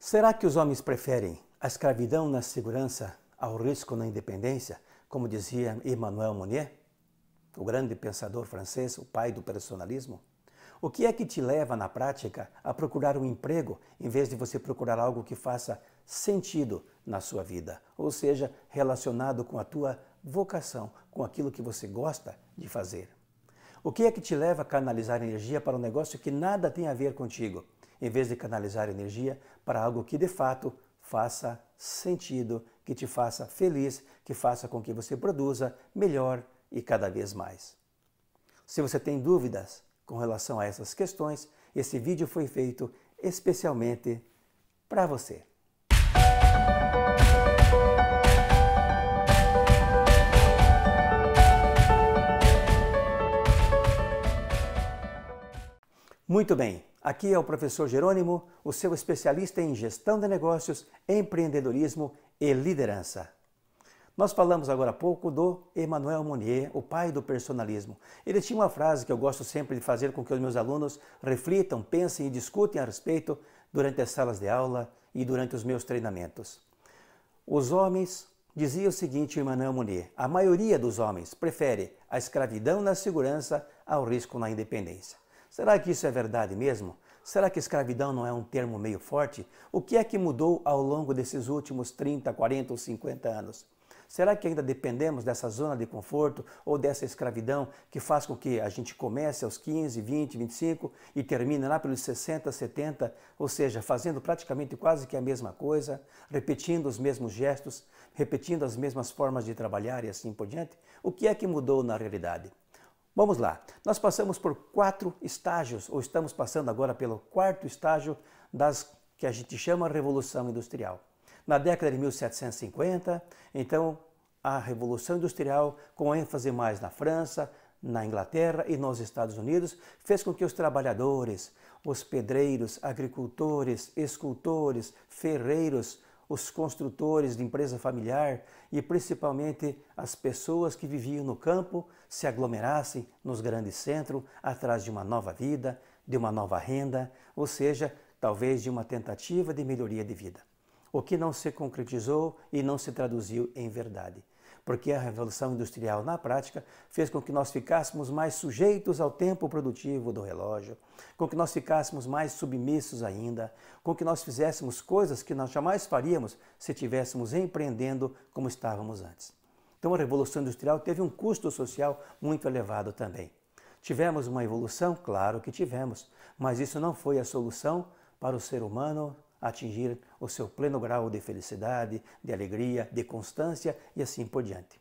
Será que os homens preferem a escravidão na segurança ao risco na independência, como dizia Emmanuel Mounier, o grande pensador francês, o pai do personalismo? O que é que te leva, na prática, a procurar um emprego em vez de você procurar algo que faça sentido na sua vida, ou seja, relacionado com a tua vocação, com aquilo que você gosta de fazer? O que é que te leva a canalizar energia para um negócio que nada tem a ver contigo, em vez de canalizar energia para algo que de fato faça sentido, que te faça feliz, que faça com que você produza melhor e cada vez mais? Se você tem dúvidas com relação a essas questões, esse vídeo foi feito especialmente para você. Muito bem, aqui é o professor Jerônimo, o seu especialista em gestão de negócios, empreendedorismo e liderança. Nós falamos agora há pouco do Emmanuel Mounier, o pai do personalismo. Ele tinha uma frase que eu gosto sempre de fazer com que os meus alunos reflitam, pensem e discutem a respeito durante as salas de aula e durante os meus treinamentos. Os homens, dizia o seguinte Emmanuel Mounier, a maioria dos homens prefere a escravidão na segurança ao risco na independência. Será que isso é verdade mesmo? Será que escravidão não é um termo meio forte? O que é que mudou ao longo desses últimos 30, 40 ou 50 anos? Será que ainda dependemos dessa zona de conforto ou dessa escravidão que faz com que a gente comece aos 15, 20, 25 e termine lá pelos 60, 70, ou seja, fazendo praticamente quase que a mesma coisa, repetindo os mesmos gestos, repetindo as mesmas formas de trabalhar e assim por diante? O que é que mudou na realidade? Vamos lá, nós passamos por 4 estágios, ou estamos passando agora pelo 4º estágio das que a gente chama Revolução Industrial. Na década de 1750, então, a Revolução Industrial, com ênfase mais na França, na Inglaterra e nos Estados Unidos, fez com que os trabalhadores, os pedreiros, agricultores, escultores, ferreiros, os construtores de empresa familiar e principalmente as pessoas que viviam no campo se aglomerassem nos grandes centros atrás de uma nova vida, de uma nova renda, ou seja, talvez de uma tentativa de melhoria de vida. O que não se concretizou e não se traduziu em verdade. Porque a Revolução Industrial, na prática, fez com que nós ficássemos mais sujeitos ao tempo produtivo do relógio, com que nós ficássemos mais submissos ainda, com que nós fizéssemos coisas que nós jamais faríamos se estivéssemos empreendendo como estávamos antes. Então a Revolução Industrial teve um custo social muito elevado também. Tivemos uma evolução? Claro que tivemos, mas isso não foi a solução para o ser humano atingir o seu pleno grau de felicidade, de alegria, de constância e assim por diante.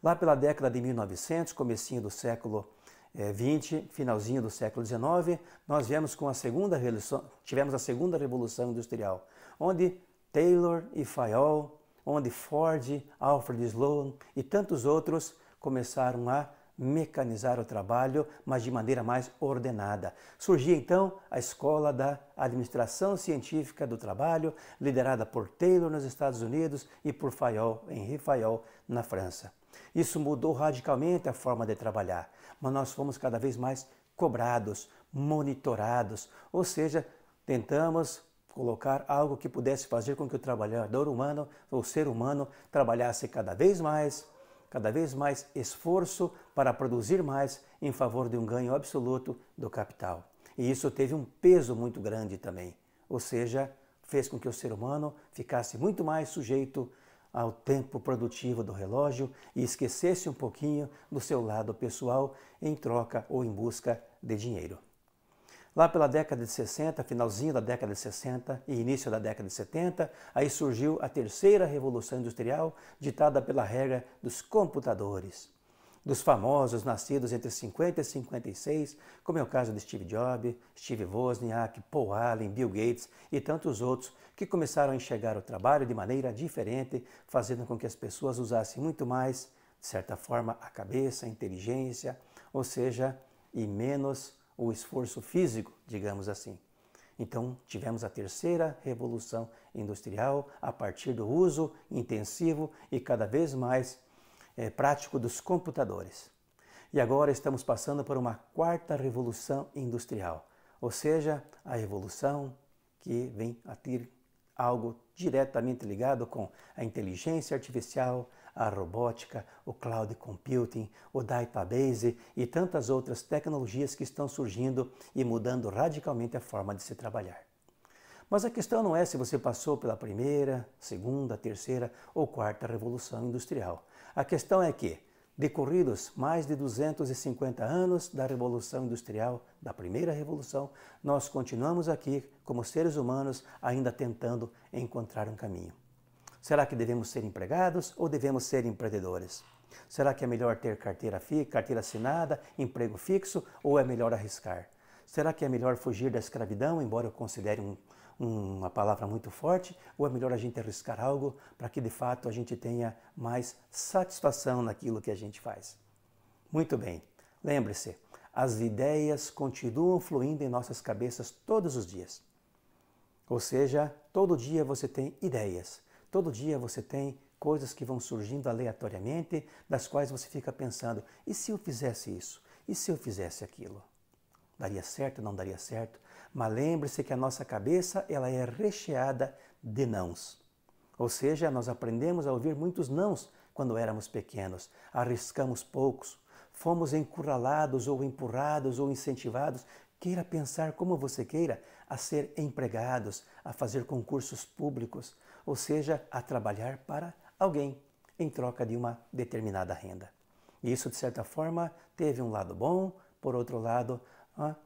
Lá pela década de 1900, comecinho do século XX, finalzinho do século XIX, nós tivemos a segunda Revolução Industrial, onde Taylor e Fayol, onde Ford, Alfred Sloan e tantos outros começaram a mecanizar o trabalho, mas de maneira mais ordenada. Surgia então a Escola da Administração Científica do Trabalho, liderada por Taylor nos Estados Unidos e por Fayol, Henri Fayol, na França. Isso mudou radicalmente a forma de trabalhar, mas nós fomos cada vez mais cobrados, monitorados, ou seja, tentamos colocar algo que pudesse fazer com que o trabalhador humano, o ser humano, trabalhasse cada vez mais esforço para produzir mais em favor de um ganho absoluto do capital. E isso teve um peso muito grande também, ou seja, fez com que o ser humano ficasse muito mais sujeito ao tempo produtivo do relógio e esquecesse um pouquinho do seu lado pessoal em troca ou em busca de dinheiro. Lá pela década de 60, finalzinho da década de 60 e início da década de 70, aí surgiu a terceira Revolução Industrial, ditada pela regra dos computadores, dos famosos nascidos entre 50 e 56, como é o caso de Steve Jobs, Steve Wozniak, Paul Allen, Bill Gates e tantos outros que começaram a enxergar o trabalho de maneira diferente, fazendo com que as pessoas usassem muito mais, de certa forma, a cabeça, a inteligência, ou seja, e menos o esforço físico, digamos assim. Então, tivemos a terceira Revolução Industrial a partir do uso intensivo e cada vez mais prático dos computadores. E agora estamos passando por uma 4ª Revolução Industrial, ou seja, a revolução que vem algo diretamente ligado com a inteligência artificial, a robótica, o cloud computing, o database e tantas outras tecnologias que estão surgindo e mudando radicalmente a forma de se trabalhar. Mas a questão não é se você passou pela primeira, segunda, terceira ou quarta revolução industrial. A questão é que, decorridos mais de 250 anos da Revolução Industrial, da primeira revolução, nós continuamos aqui como seres humanos ainda tentando encontrar um caminho. Será que devemos ser empregados ou devemos ser empreendedores? Será que é melhor ter carteira assinada, emprego fixo ou é melhor arriscar? Será que é melhor fugir da escravidão, embora eu considere uma palavra muito forte, ou é melhor a gente arriscar algo para que de fato a gente tenha mais satisfação naquilo que a gente faz? Muito bem, lembre-se, as ideias continuam fluindo em nossas cabeças todos os dias. Ou seja, todo dia você tem ideias, todo dia você tem coisas que vão surgindo aleatoriamente, das quais você fica pensando, e se eu fizesse isso? E se eu fizesse aquilo? Daria certo, não daria certo? Mas lembre-se que a nossa cabeça ela é recheada de nãos. Ou seja, nós aprendemos a ouvir muitos nãos quando éramos pequenos. Arriscamos poucos. Fomos encurralados ou empurrados ou incentivados, queira pensar como você queira, a ser empregados, a fazer concursos públicos, ou seja, a trabalhar para alguém em troca de uma determinada renda. E isso, de certa forma, teve um lado bom, por outro lado,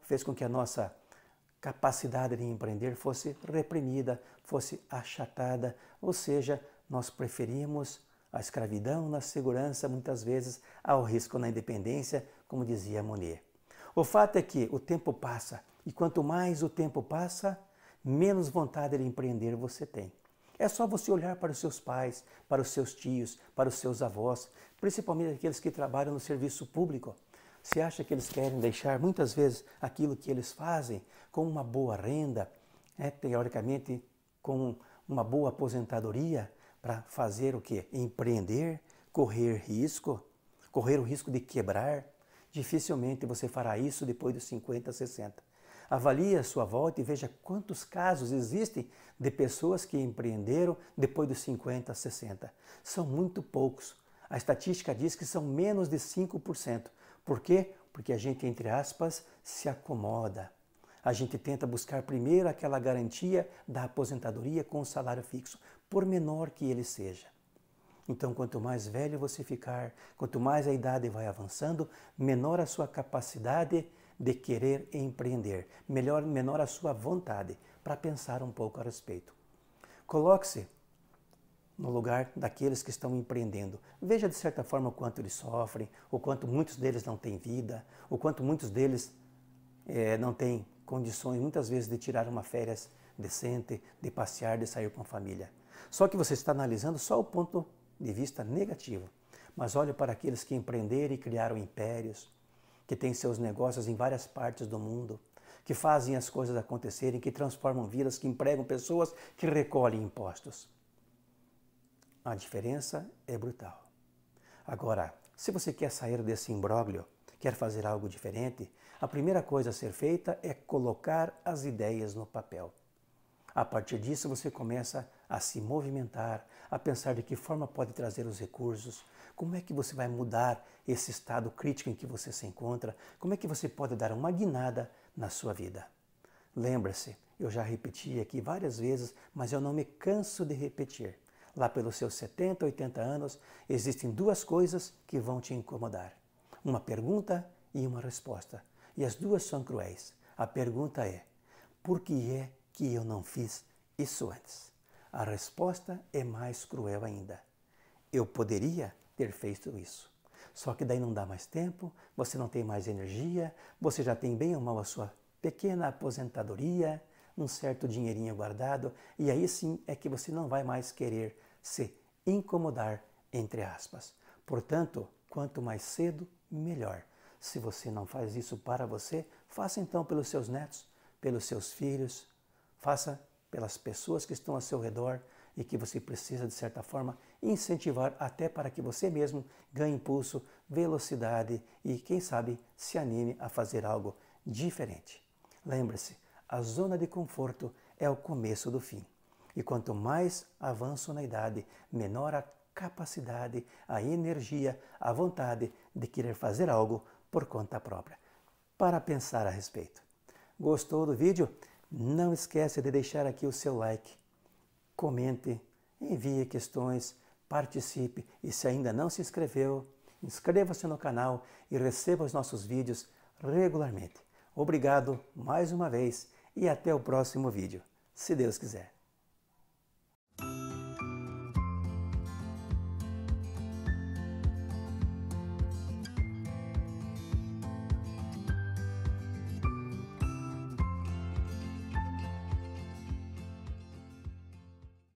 fez com que a nossa capacidade de empreender fosse reprimida, fosse achatada, ou seja, nós preferimos a escravidão na segurança, muitas vezes, ao risco na independência, como dizia Monet. O fato é que o tempo passa, e quanto mais o tempo passa, menos vontade de empreender você tem. É só você olhar para os seus pais, para os seus tios, para os seus avós, principalmente aqueles que trabalham no serviço público. Você acha que eles querem deixar muitas vezes aquilo que eles fazem com uma boa renda, teoricamente com uma boa aposentadoria, para fazer o quê? Empreender, correr o risco de quebrar? Dificilmente você fará isso depois dos 50, 60. Avalie a sua volta e veja quantos casos existem de pessoas que empreenderam depois dos 50, 60. São muito poucos. A estatística diz que são menos de 5%. Por quê? Porque a gente, entre aspas, se acomoda. A gente tenta buscar primeiro aquela garantia da aposentadoria com o salário fixo, por menor que ele seja. Então, quanto mais velho você ficar, quanto mais a idade vai avançando, menor a sua capacidade de querer empreender, menor a sua vontade para pensar um pouco a respeito. Coloque-se no lugar daqueles que estão empreendendo. Veja de certa forma o quanto eles sofrem, o quanto muitos deles não têm vida, o quanto muitos deles não têm condições, muitas vezes, de tirar uma férias decente, de passear, de sair com a família. Só que você está analisando só o ponto de vista negativo. Mas olhe para aqueles que empreenderam e criaram impérios, que têm seus negócios em várias partes do mundo, que fazem as coisas acontecerem, que transformam vidas, que empregam pessoas, que recolhem impostos. A diferença é brutal. Agora, se você quer sair desse imbróglio, quer fazer algo diferente, a primeira coisa a ser feita é colocar as ideias no papel. A partir disso, você começa a se movimentar, a pensar de que forma pode trazer os recursos, como é que você vai mudar esse estado crítico em que você se encontra, como é que você pode dar uma guinada na sua vida. Lembre-se, eu já repeti aqui várias vezes, mas eu não me canso de repetir. Lá pelos seus 70, 80 anos, existem duas coisas que vão te incomodar. Uma pergunta e uma resposta. E as duas são cruéis. A pergunta é, por que é que eu não fiz isso antes? A resposta é mais cruel ainda. Eu poderia ter feito isso. Só que daí não dá mais tempo, você não tem mais energia, você já tem bem ou mal a sua pequena aposentadoria, um certo dinheirinho guardado, e aí sim é que você não vai mais querer se incomodar, entre aspas. Portanto, quanto mais cedo, melhor. Se você não faz isso para você, faça então pelos seus netos, pelos seus filhos, faça pelas pessoas que estão ao seu redor e que você precisa, de certa forma, incentivar até para que você mesmo ganhe impulso, velocidade e, quem sabe, se anime a fazer algo diferente. Lembre-se, a zona de conforto é o começo do fim. E quanto mais avanço na idade, menor a capacidade, a energia, a vontade de querer fazer algo por conta própria. Para pensar a respeito. Gostou do vídeo? Não esqueça de deixar aqui o seu like. Comente, envie questões, participe e se ainda não se inscreveu, inscreva-se no canal e receba os nossos vídeos regularmente. Obrigado mais uma vez e até o próximo vídeo, se Deus quiser.